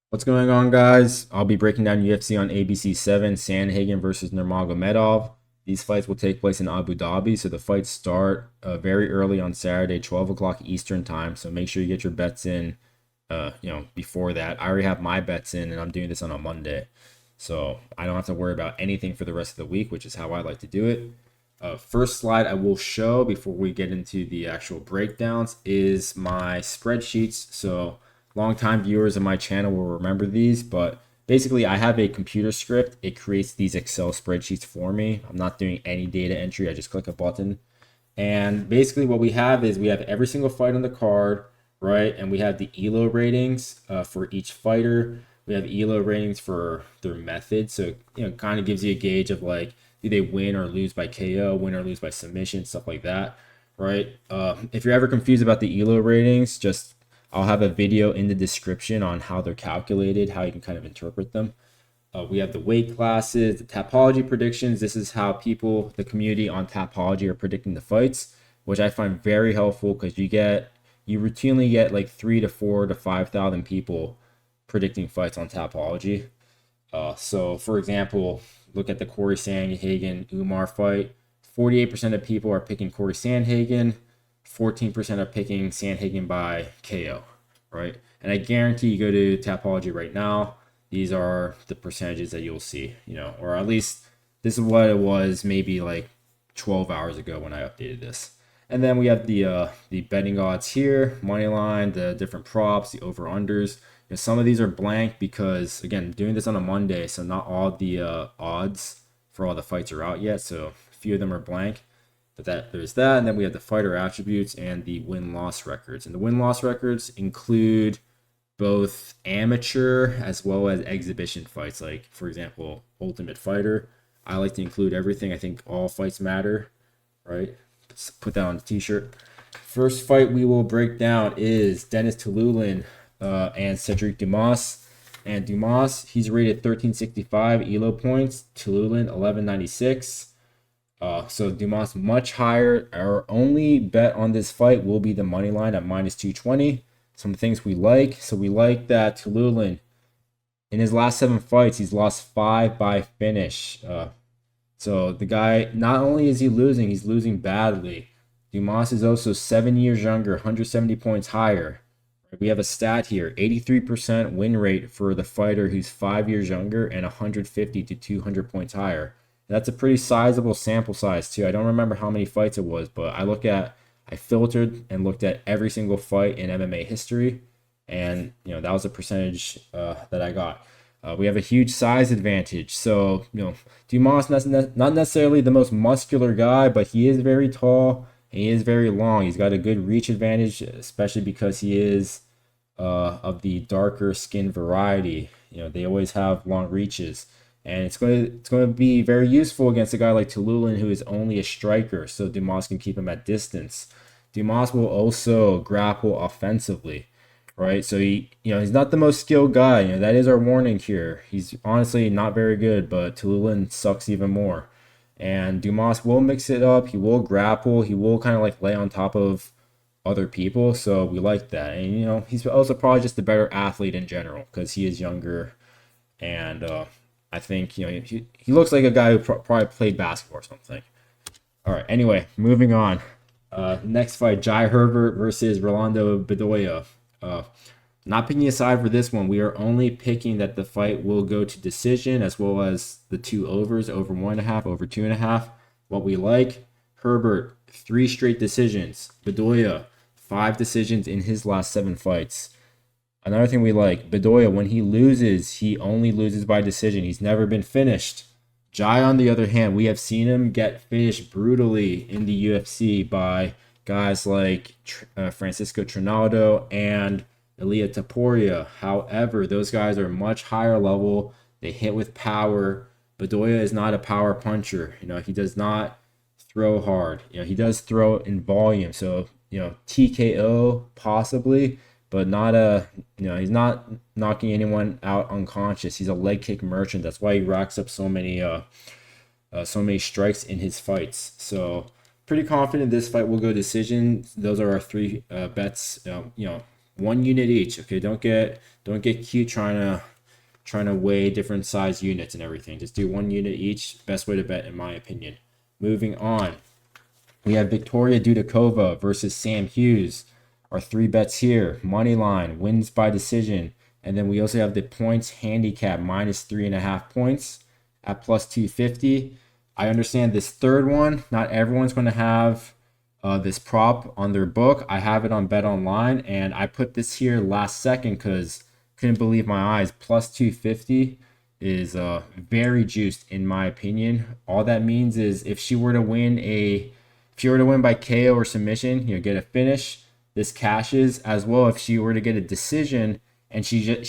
What's going on, guys? I'll be breaking down UFC on ABC 7, Sandhagen versus Nurmagomedov. These fights will take place in Abu Dhabi, so the fights start very early on Saturday, 12 o'clock Eastern time. So make sure you get your bets in, before that. I already have my bets in, and I'm doing this on a Monday, so I don't have to worry about anything for the rest of the week, which is how I like to do it. First slide I will show before we get into the actual breakdowns is my spreadsheets. So longtime viewers of my channel will remember these, but basically I have a computer script. It creates these Excel spreadsheets for me. I'm not doing any data entry. I just click a button. And basically what we have is we have every single fight on the card, right? And we have the ELO ratings for each fighter. We have ELO ratings for their method. So, kind of gives you a gauge of like, do they win or lose by KO, win or lose by submission, stuff like that, right? If you're ever confused about the ELO ratings, I'll have a video in the description on how they're calculated, how you can kind of interpret them. We have the weight classes, the Tapology predictions. This is how people, the community on Tapology, are predicting the fights, which I find very helpful because you routinely get like 3 to 4 to 5,000 people predicting fights on Tapology. So for example, look at the Corey Sandhagen Umar fight. 48% of people are picking Corey Sandhagen. 14% are picking Sandhagen by KO, right? And I guarantee you go to Tapology right now, these are the percentages that you'll see, or at least this is what it was maybe like 12 hours ago when I updated this. And then we have the betting odds here, money line, the different props, the over unders. Some of these are blank because again, doing this on a Monday, so not all the odds for all the fights are out yet. So a few of them are blank. But there's that, and then we have the fighter attributes and the win-loss records. And the win-loss records include both amateur as well as exhibition fights. Like for example, Ultimate Fighter. I like to include everything. I think all fights matter, right? Let's put that on a t-shirt. First fight we will break down is Denis Tululin and Sedriques Dumas. And Dumas, he's rated 1365 ELO points. Tululin 1196. So Dumas much higher. Our only bet on this fight will be the money line at minus 220. Some things we like. So we like that Tululin, in his last 7 fights, he's lost 5 by finish. So the guy, not only is he losing, he's losing badly. Dumas is also 7 years younger, 170 points higher. We have a stat here, 83% win rate for the fighter who's 5 years younger and 150 to 200 points higher. That's a pretty sizable sample size too. I don't remember how many fights it was, but I filtered and looked at every single fight in MMA history, and that was a percentage that I got. We have a huge size advantage. So Dumas not necessarily the most muscular guy, but he is very tall and he is very long. He's got a good reach advantage, especially because he is of the darker skin variety. They always have long reaches. And it's going to be very useful against a guy like Tululin, who is only a striker, so Dumas can keep him at distance. Dumas will also grapple offensively, right? So he's not the most skilled guy. That is our warning here. He's honestly not very good, but Tululin sucks even more. And Dumas will mix it up. He will grapple. He will kind of like lay on top of other people. So we like that. And he's also probably just a better athlete in general because he is younger, and I think he looks like a guy who probably played basketball or something. All right. Anyway, moving on. Next fight: Jai Herbert versus Rolando Bedoya. Not picking a side for this one. We are only picking that the fight will go to decision, as well as the 2 overs, over 1.5, over 2.5. What we like: Herbert 3 straight decisions. Bedoya 5 decisions in his last 7 fights. Another thing we like, Bedoya, when he loses, he only loses by decision. He's never been finished. Jai, on the other hand, we have seen him get finished brutally in the UFC by guys like Francisco Trinaldo and Ilia Topuria. However, those guys are much higher level. They hit with power. Bedoya is not a power puncher. He does not throw hard. He does throw in volume. So, TKO possibly, but he's not knocking anyone out unconscious. He's a leg kick merchant. That's why he racks up so many strikes in his fights. So pretty confident this fight will go decision. Those are our 3 bets. 1 unit each. Okay, don't get cute trying to weigh different size units and everything. Just do 1 unit each. Best way to bet, in my opinion. Moving on, we have Victoria Dudakova versus Sam Hughes. Our 3 bets here: money line, wins by decision, and then we also have the points handicap -3.5 points at +250. I understand this third one. Not everyone's going to have this prop on their book. I have it on Bet Online, and I put this here last second because couldn't believe my eyes. +250 is very juiced in my opinion. All that means is if she were to win by KO or submission, get a finish, this cashes as well. If she were to get a decision and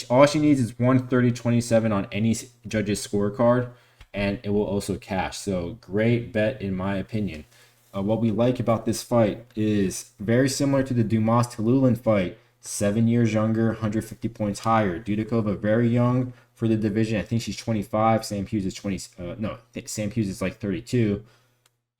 all she needs is 130.27 on any judge's scorecard, and it will also cash. So great bet in my opinion. What we like about this fight is very similar to the Dumas Tallulah fight. 7 years younger, 150 points higher. Dudakova very young for the division. I think she's 25. Sam Hughes is 20. Sam Hughes is like 32.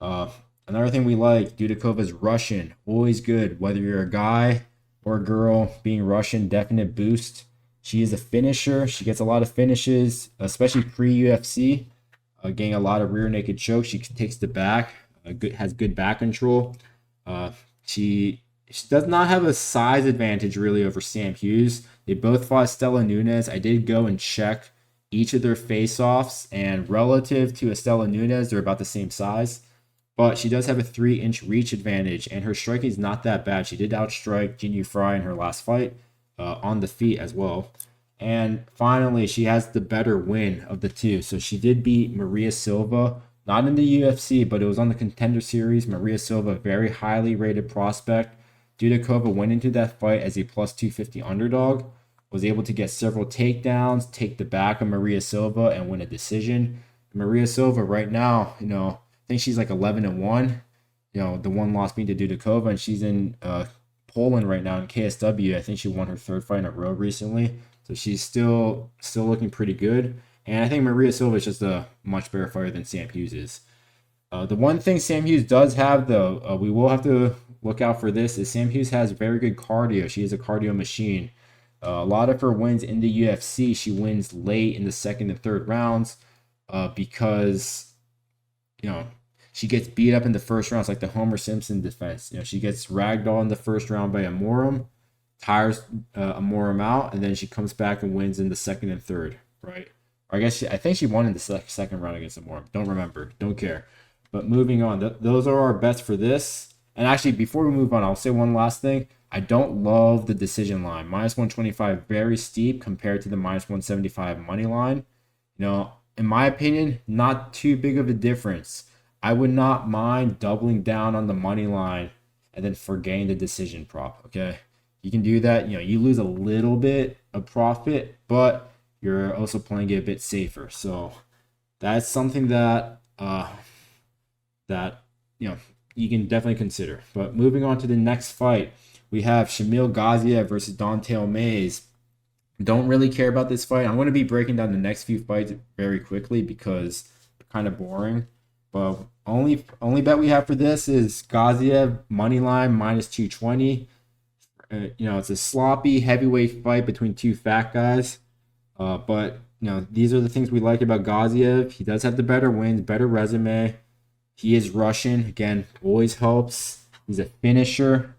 Another thing we like, Dudakova's Russian, always good. Whether you're a guy or a girl, being Russian, definite boost. She is a finisher. She gets a lot of finishes, especially pre-UFC. Getting a lot of rear naked chokes. She takes the back. Has good back control. She does not have a size advantage really over Sam Hughes. They both fought Estela Nunes. I did go and check each of their face-offs, and relative to Estela Nunes, they're about the same size. But she does have a 3-inch reach advantage, and her striking is not that bad. She did outstrike Jinyu Fry in her last fight on the feet as well. And finally, she has the better win of the two. So she did beat Maria Silva, not in the UFC, but it was on the Contender Series. Maria Silva, very highly rated prospect. Dudakova went into that fight as a +250 underdog, was able to get several takedowns, take the back of Maria Silva, and win a decision. Maria Silva right now, I think she's like 11-1. The one loss being to Dudakova, and she's in Poland right now in KSW. I think she won her 3rd fight in a row recently, so she's still looking pretty good. And I think Maria Silva is just a much better fighter than Sam Hughes is. The one thing Sam Hughes does have, though, we will have to look out for this, is Sam Hughes has very good cardio. She is a cardio machine. A lot of her wins in the UFC, she wins late in the 2nd and 3rd rounds because, she gets beat up in the first rounds, like the Homer Simpson defense. She gets ragdolled in the first round by Amorim, tires Amorim out, and then she comes back and wins in the 2nd and 3rd, right? Or I think she won in the 2nd round against Amorim. Don't remember. Don't care. But moving on, those are our bets for this. And actually, before we move on, I'll say one last thing. I don't love the decision line. -125, very steep compared to the -175 money line. In my opinion, not too big of a difference. I would not mind doubling down on the money line and then forgetting the decision prop, okay? You can do that. You lose a little bit of profit, but you're also playing it a bit safer. So that's something that you can definitely consider. But moving on to the next fight, we have Shamil Gaziev versus Don'Tale Mayes. Don't really care about this fight. I'm going to be breaking down the next few fights very quickly because they're kind of boring. But only bet we have for this is Gaziev moneyline -220. It's a sloppy heavyweight fight between two fat guys. But these are the things we like about Gaziev. He does have the better wins, better resume. He is Russian. Again, always helps. He's a finisher.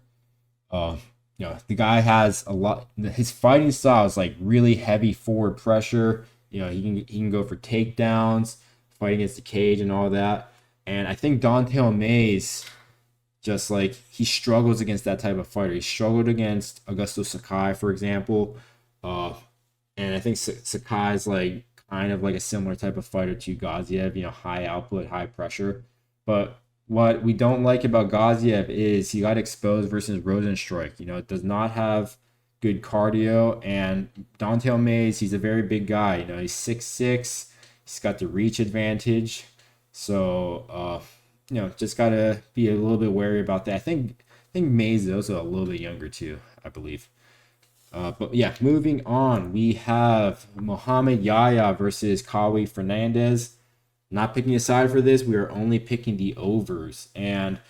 The guy has a lot. His fighting style is like really heavy forward pressure. He can go for takedowns, fight against the cage and all that. And I think Don'Tale Mayes, just like he struggles against that type of fighter. He struggled against Augusto Sakai, for example. And I think Sakai's like kind of like a similar type of fighter to Gaziev. High output, high pressure. But what we don't like about Gaziev is he got exposed versus Rosenstruik. It does not have good cardio. And Don'Tale Mayes, he's a very big guy. He's 6'6". He's got the reach advantage. So, just got to be a little bit wary about that. I think Mayes is also a little bit younger too, I believe. But yeah, moving on, we have Mohamed Yahya versus Kawi Fernandes. Not picking a side for this. We are only picking the overs. And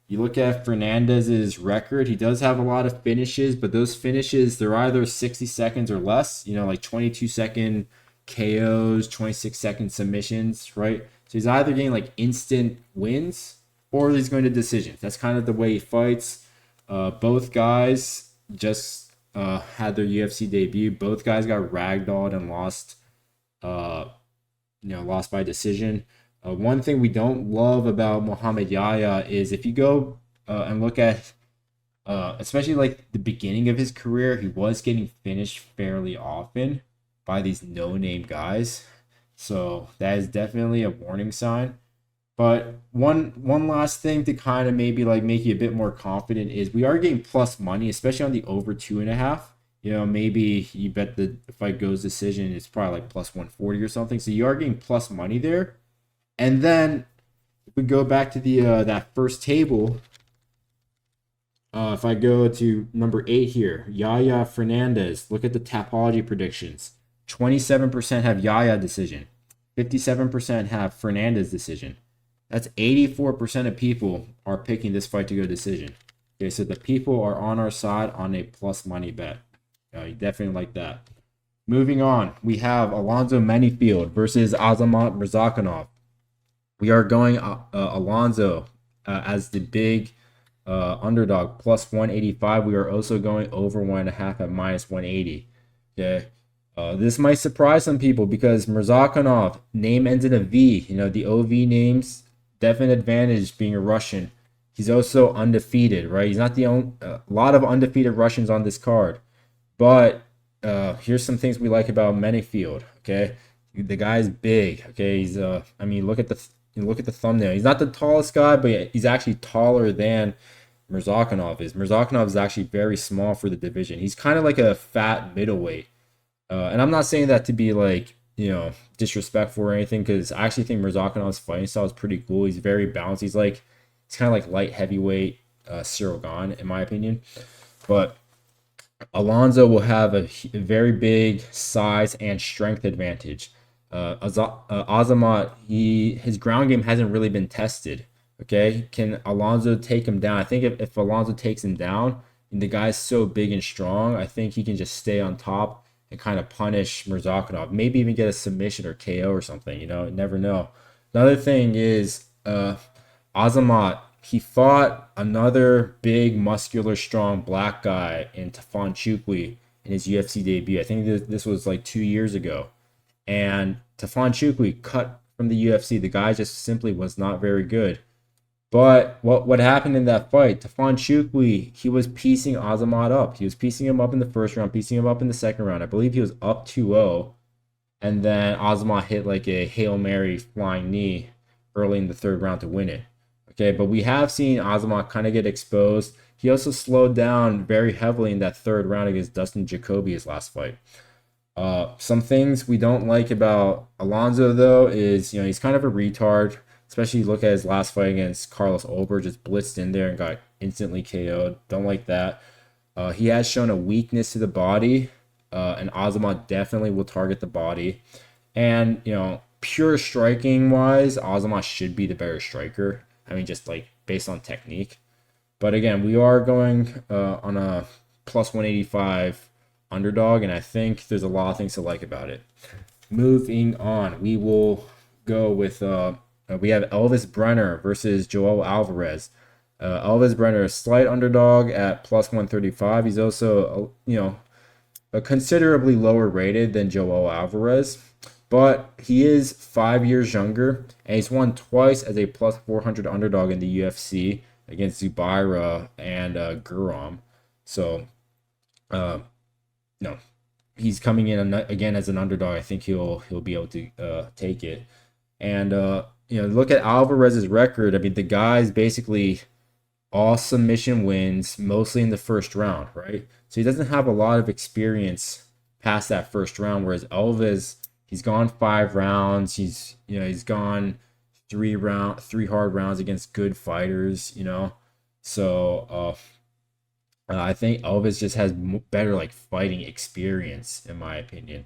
You look at Fernandes's record, he does have a lot of finishes, but those finishes, they're either 60 seconds or less, like 22-second KOs, 26-second submissions, right? So he's either getting like instant wins or he's going to decisions. That's kind of the way he fights. Both guys just had their UFC debut. Both guys got ragdolled and lost, lost by decision. One thing we don't love about Muhammad Yahya is if you go and look at, especially like the beginning of his career, he was getting finished fairly often by these no-name guys. So that is definitely a warning sign. But one last thing to kind of maybe like make you a bit more confident is we are getting plus money, especially on the over 2.5. Maybe you bet the fight goes decision, it's probably like plus 140 or something. So you are getting plus money there. And then if we go back to the that first table, if I go to number 8 here, Yahya Fernandes, look at the Tapology predictions. 27% have Yahya decision. 57% have Fernandes decision. That's 84% of people are picking this fight to go decision. Okay, so the people are on our side on a plus money bet. You definitely like that. Moving on, we have Alonzo Menifield versus Azamat Murzakanov. We are going Alonzo as the big underdog, plus 185. We are also going over 1.5 at minus 180. Okay. This might surprise some people because Murzakanov, name ends in a V. The OV names, definite advantage being a Russian. He's also undefeated, right? He's not the only, a lot of undefeated Russians on this card. But here's some things we like about Menifield, okay? The guy's big, okay? He's, look at the thumbnail. He's not the tallest guy, but he's actually taller than Murzakanov is. Murzakanov is actually very small for the division. He's kind of like a fat middleweight. And I'm not saying that to be like, disrespectful or anything, because I actually think Murzakinov's fighting style is pretty cool. He's very balanced. He's kind of like light heavyweight Cyril Gane, in my opinion. But Alonzo will have a very big size and strength advantage. Azamat, his ground game hasn't really been tested. Okay, can Alonzo take him down? I think if Alonzo takes him down, and the guy's so big and strong, I think he can just stay on top and kind of punish Murzakanov. Maybe even get a submission or KO or something. Never know. Another thing is Azamat. He fought another big, muscular, strong black guy in Tafon Chukwi in his UFC debut. I think this was like 2 years ago. And Tafon Chukwi cut from the UFC. The guy just simply was not very good. But what happened in that fight, Tafon Chukwi, he was piecing Azamat up. He was piecing him up in the first round, piecing him up in the second round. I believe he was up 2-0. And then Azamat hit like a Hail Mary flying knee early in the third round to win it. Okay, but we have seen Azamat kind of get exposed. He also slowed down very heavily in that third round against Dustin Jacoby, his last fight. Some things we don't like about Alonzo, though, is, he's kind of a retard. Especially look at his last fight against Carlos Ober, just blitzed in there and got instantly KO'd. Don't like that. He has shown a weakness to the body, and Azamat definitely will target the body. And, pure striking wise, Azamat should be the better striker. Just like based on technique. But again, we are going on a plus 185 underdog, and I think there's a lot of things to like about it. Moving on, we will go with we have Elves Brener versus Joel Alvarez. Elves Brener, a slight underdog at plus 135. He's also, a considerably lower rated than Joel Alvarez. But he is 5 years younger, and he's won twice as a plus 400 underdog in the UFC against Zubaira and Guram. So, he's coming in again as an underdog. I think he'll be able to take it. And look at Alvarez's record. The guy's basically all submission wins, mostly in the first round, right? So he doesn't have a lot of experience past that first round, whereas Elves, he's gone 5 rounds. He's gone 3 hard rounds against good fighters. So I think Elves just has better fighting experience, in my opinion.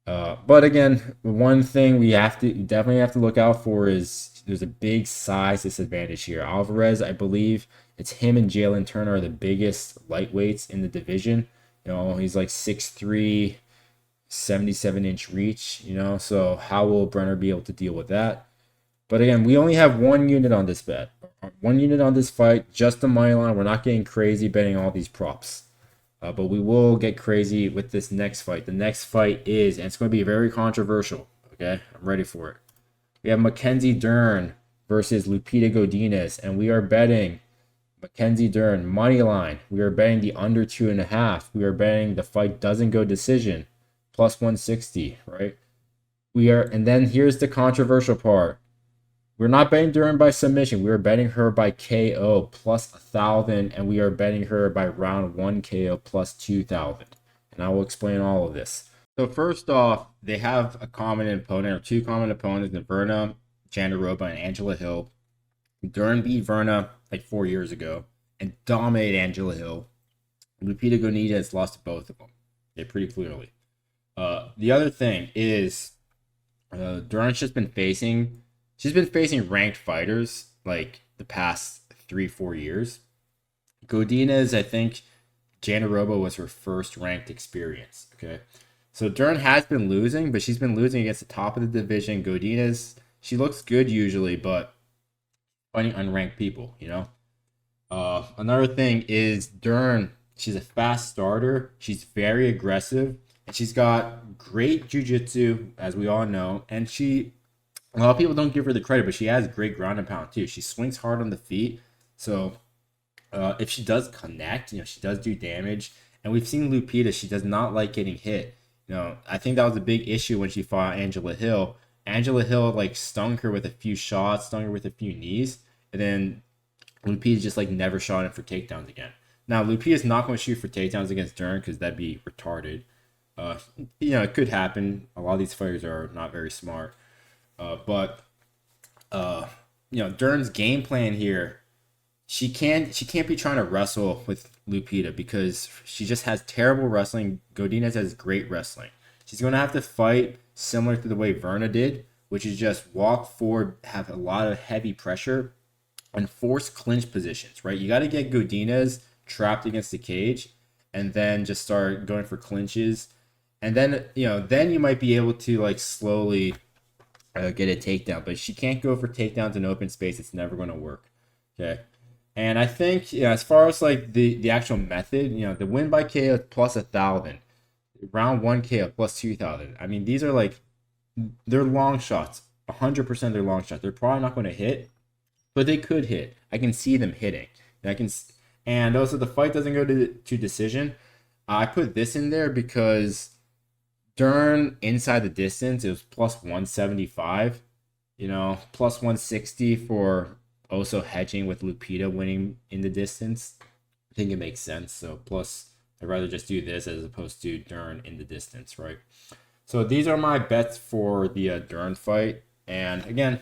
But again, one thing we definitely have to look out for is there's a big size disadvantage here. Alvarez, I believe it's him and Jalen Turner are the biggest lightweights in the division. He's like 6'3", 77-inch reach, so how will Brener be able to deal with that? But again, we only have one unit on this bet. One unit on this fight, just the money line. We're not getting crazy betting all these props. But we will get crazy with this next fight. The next fight is, and it's going to be very controversial. Okay, I'm ready for it. We have Mackenzie Dern versus Lupita Godinez, and we are betting Mackenzie Dern money line. We are betting the under 2.5. We are betting the fight doesn't go decision, plus 160. Right? And then here's the controversial part. We're not betting Dern by submission. We are betting her by KO plus 1,000, and we are betting her by round 1 KO plus 2,000. And I will explain all of this. So first off, they have a common opponent, or two common opponents, Verna Jandiroba and Angela Hill. Dern beat Verna like 4 years ago and dominated Angela Hill. Lupita Godinez lost to both of them. Okay, pretty clearly. The other thing is Dern's just been facing... She's been facing ranked fighters like the past 3-4 years. Godinez, I think Jandiroba was her first ranked experience. Okay. So Dern has been losing, but she's been losing against the top of the division. Godinez, she looks good usually, but fighting unranked people, Another thing is Dern, she's a fast starter. She's very aggressive, and she's got great jiu-jitsu, as we all know, and a lot of people don't give her the credit, but she has great ground and pound too. She swings hard on the feet. So if she does connect, she does do damage. And we've seen Lupita, she does not like getting hit. I think that was a big issue when she fought Angela Hill. Angela Hill like stung her with a few shots, stung her with a few knees. And then Lupita just like never shot in for takedowns again. Now Lupita's not going to shoot for takedowns against Dern because that'd be retarded. It could happen. A lot of these fighters are not very smart. But Dern's game plan here, she can't be trying to wrestle with Lupita because she just has terrible wrestling. Godinez has great wrestling. She's going to have to fight similar to the way Verna did, which is just walk forward, have a lot of heavy pressure, and force clinch positions, right? You got to get Godinez trapped against the cage and then just start going for clinches. And then, then you might be able to like slowly get a takedown, but she can't go for takedowns in open space. It's never going to work. Okay. And I think, as far as like the actual method, the win by KO plus 1,000, round 1 KO plus 2,000. I mean, these are like, they're long shots. 100% they're long shots. They're probably not going to hit, but they could hit. I can see them hitting. And also the fight doesn't go to decision. I put this in there because Dern inside the distance, it was plus 175, plus 160 for also hedging with Lupita winning in the distance. I think it makes sense. So plus, I'd rather just do this as opposed to Dern in the distance, right? So these are my bets for the Dern fight. And again,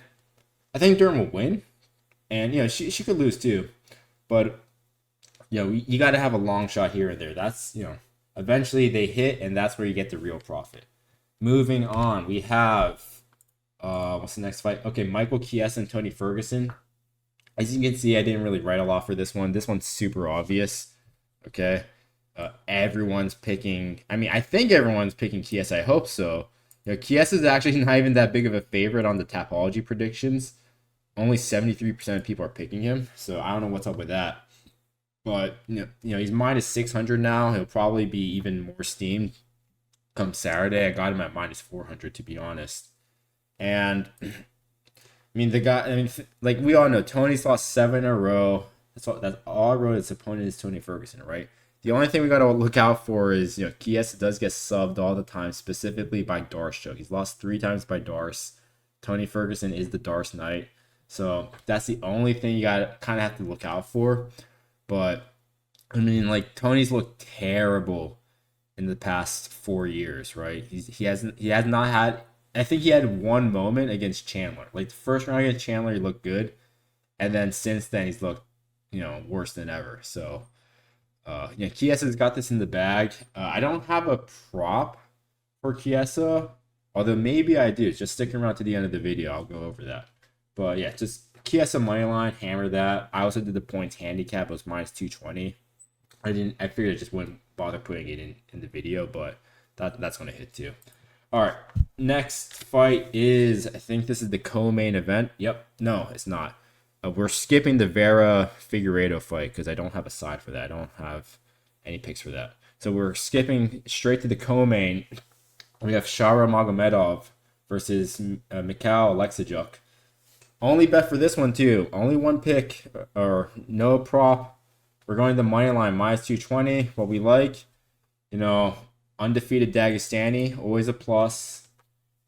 I think Dern will win. And, she could lose too. But, you got to have a long shot here and there. That's, eventually they hit, and that's where you get the real profit. Moving on, we have what's the next fight? Okay, Michael Chiesa and Tony Ferguson. As you can see, I didn't really write a lot for this one. This one's super obvious. Okay, everyone's picking. I mean, I think everyone's picking Chiesa. I hope so. Chiesa is actually not even that big of a favorite on the Tapology predictions. Only 73% of people are picking him, so I don't know what's up with that. But, he's minus 600 now. He'll probably be even more steamed come Saturday. I got him at minus 400, to be honest. And, like we all know, Tony's lost 7 in a row. That's all I wrote. His opponent is Tony Ferguson, right? The only thing we got to look out for is, Chiesa does get subbed all the time, specifically by Darce. He's lost 3 times by Darce. Tony Ferguson is the Darce Knight. So that's the only thing you got to kind of have to look out for. But, Tony's looked terrible in the past 4 years, right? He has not had, I think he had one moment against Chandler. Like, the first round against Chandler, he looked good. And then since then, he's looked, worse than ever. So, Chiesa's got this in the bag. I don't have a prop for Chiesa. Although maybe I do. Just sticking around to the end of the video, I'll go over that. But yeah, just Chiesa money line, hammer that. I also did the points handicap. It was minus 220. I figured I just wouldn't bother putting it in the video, but that's gonna hit too. All right, next fight is, I think this is the co-main event. Yep, no, it's not. We're skipping the Vera Figueiredo fight because I don't have a side for that. I don't have any picks for that. So we're skipping straight to the co-main. We have Shara Magomedov versus Mikhail Alexijuk. Only bet for this one too. Only one pick or no prop. We're going to money line minus 220. What we like, undefeated Dagestani, always a plus.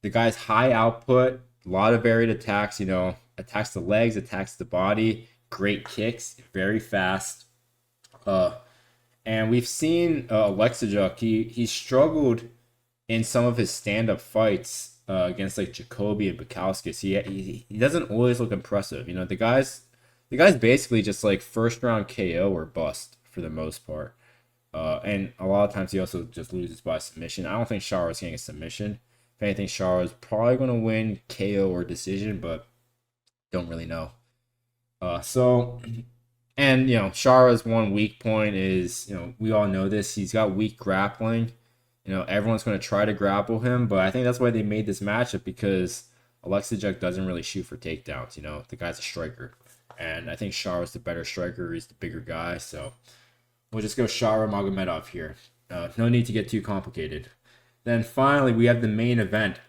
The guy's high output, a lot of varied attacks. Attacks the legs, attacks the body. Great kicks, very fast. And we've seen Alexijuk. He struggled in some of his stand-up fights against like Jacoby and Bukowskis. He doesn't always look impressive. The guy's basically just like first round KO or bust for the most part. And a lot of times he also just loses by submission. I don't think Shara's getting a submission. If anything, Shara's probably going to win KO or decision, but don't really know. Shara's one weak point is, we all know this. He's got weak grappling. Everyone's going to try to grapple him, but I think that's why they made this matchup, because Alexijuk doesn't really shoot for takedowns. The guy's a striker, and I think Shara's the better striker. He's the bigger guy, so we'll just go Shara Magomedov here. No need to get too complicated. Then finally, we have the main event,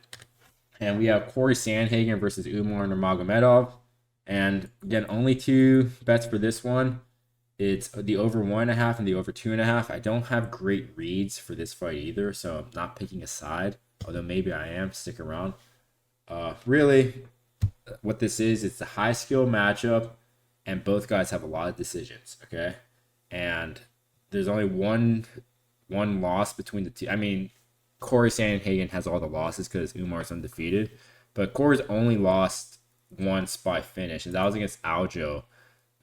and we have Corey Sandhagen versus Umar Nurmagomedov. And again, only two bets for this one. It's the over 1.5 and the over 2.5. I don't have great reads for this fight either, so I'm not picking a side. Although maybe I am. Stick around. Really, what this is, it's a high skill matchup, and both guys have a lot of decisions. Okay, and there's only one loss between the two. I mean, Corey Sandhagen has all the losses because Umar's undefeated, but Corey's only lost once by finish, and that was against Aljo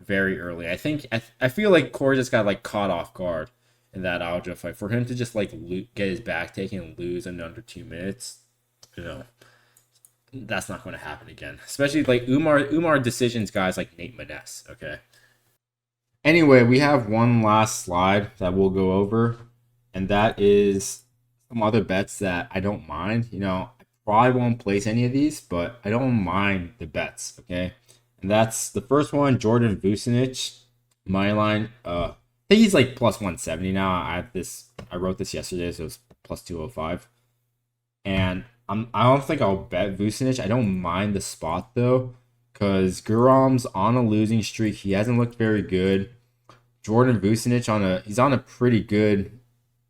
very early. I feel like Corey just got like caught off guard in that Aljo fight. For him to just like get his back taken and lose in under 2 minutes, that's not going to happen again. Especially like Umar decisions guys like Nate Maness. Okay. Anyway, we have one last slide that we'll go over, and that is some other bets that I don't mind. I probably won't place any of these, but I don't mind the bets. Okay. And that's the first one, Jordan Vucinic, money line. I think he's like plus 170 now. I wrote this yesterday, so it's plus 205. And I don't think I'll bet Vucinic. I don't mind the spot though, because Guram's on a losing streak. He hasn't looked very good. Jordan Vucinic he's on a pretty good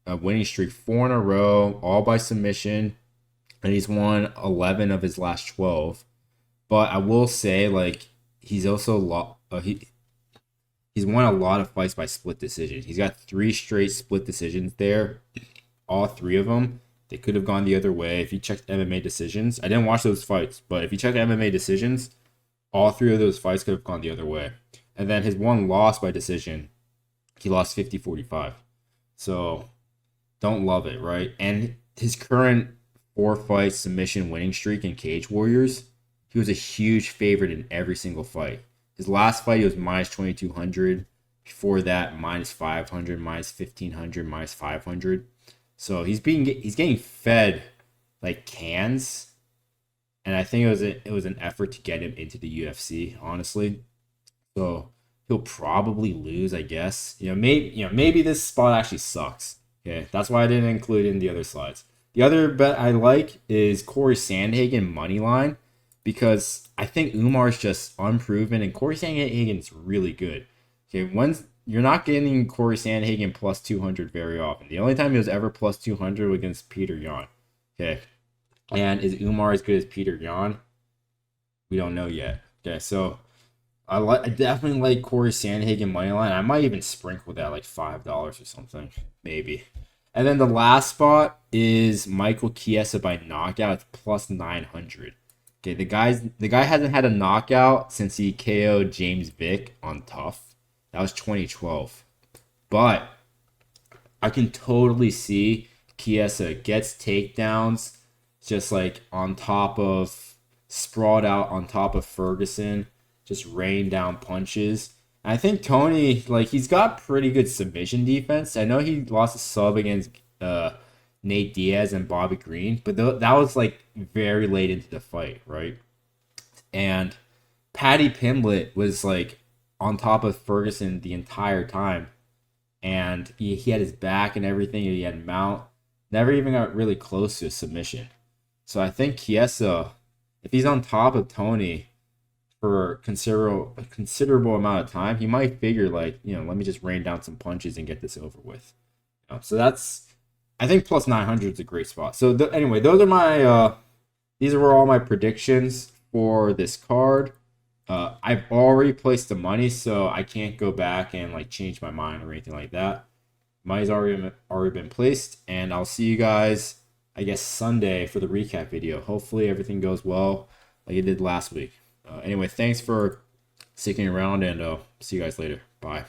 winning streak, 4 in a row, all by submission, and he's won 11 of his last 12. But I will say, like, he's also he's won a lot of fights by split decision. He's got 3 straight split decisions there. All 3 of them, they could have gone the other way. If you checked MMA decisions, I didn't watch those fights, but if you check MMA decisions, all 3 of those fights could have gone the other way. And then his one loss by decision, he lost 50-45. So don't love it, right? And his current 4-fight submission winning streak in Cage Warriors, he was a huge favorite in every single fight. His last fight, he was minus 2,200. Before that, minus 500, minus 1,500, minus 500. So he's getting fed like cans, and I think it was an effort to get him into the UFC, honestly. So he'll probably lose, I guess. Maybe this spot actually sucks. Okay, that's why I didn't include it in the other slides. The other bet I like is Corey Sandhagen money line, because I think Umar's just unproven and Corey Sandhagen's really good. Okay, you're not getting Corey Sandhagen plus 200 very often. The only time he was ever plus 200 was against Peter Yan. Okay, and is Umar as good as Peter Yan? We don't know yet. Okay, so I definitely like Corey Sandhagen money line. I might even sprinkle that like $5 or something, maybe. And then the last spot is Michael Chiesa by knockout. It's plus 900. Okay, the guy hasn't had a knockout since he KO'd James Vick on Tough. That was 2012. But I can totally see Chiesa gets takedowns, just like on top of, sprawled out on top of Ferguson, just rain down punches. I think Tony, like, he's got pretty good submission defense. I know he lost a sub against Nate Diaz and Bobby Green, but that was like very late into the fight, right? And Paddy Pimblett was like on top of Ferguson the entire time, and he had his back and everything. He had mount, never even got really close to a submission. So I think Chiesa, if he's on top of Tony for a considerable amount of time, he might figure like, let me just rain down some punches and get this over with. So that's, I think plus 900 is a great spot. So anyway, those are my these were all my predictions for this card. I've already placed the money, so I can't go back and like change my mind or anything like that. Money's already been placed, and I'll see you guys, I guess, Sunday for the recap video. Hopefully everything goes well like it did last week. Anyway, thanks for sticking around, and see you guys later. Bye.